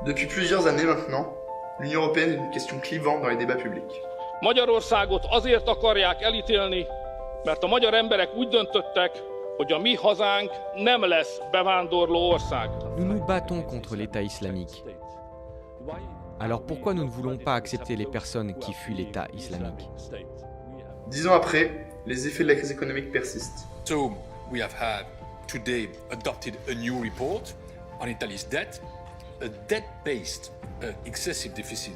Depuis plusieurs années maintenant, l'Union européenne est une question clivante dans les débats publics. Magyarországot azért akarják elítélni, mert a magyar emberek úgy döntöttek, hogy a mi hazánk nem lesz bevándorló ország. Nous nous battons contre l'État islamique. Alors pourquoi nous ne voulons pas accepter les personnes qui fuient l'État islamique? 10 ans après, les effets de la crise économique persistent. So we have had today adopted a new report on Italy's debt. A debt-based excessive deficit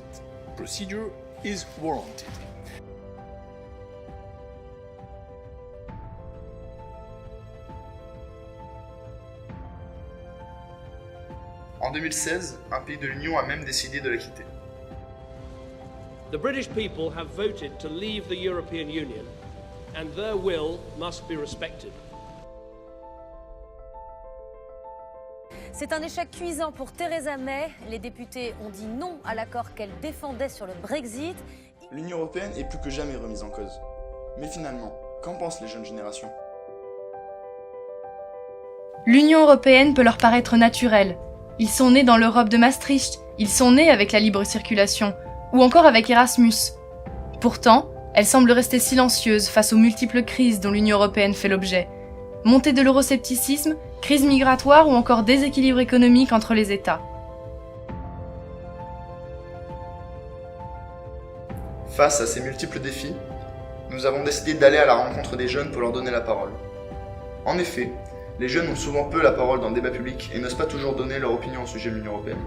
procedure is warranted. En 2016, un pays de l'Union a même décidé de la quitter. The British people have voted to leave the European Union, and their will must be respected. C'est un échec cuisant pour Theresa May. Les députés ont dit non à l'accord qu'elle défendait sur le Brexit. L'Union européenne est plus que jamais remise en cause. Mais finalement, qu'en pensent les jeunes générations? L'Union européenne peut leur paraître naturelle. Ils sont nés dans l'Europe de Maastricht, ils sont nés avec la libre circulation, ou encore avec Erasmus. Pourtant, elle semble rester silencieuse face aux multiples crises dont l'Union européenne fait l'objet. Montée de l'euroscepticisme, crise migratoire ou encore déséquilibre économique entre les États. Face à ces multiples défis, nous avons décidé d'aller à la rencontre des jeunes pour leur donner la parole. En effet, les jeunes ont souvent peu la parole dans le débat public et n'osent pas toujours donner leur opinion au sujet de l'Union européenne.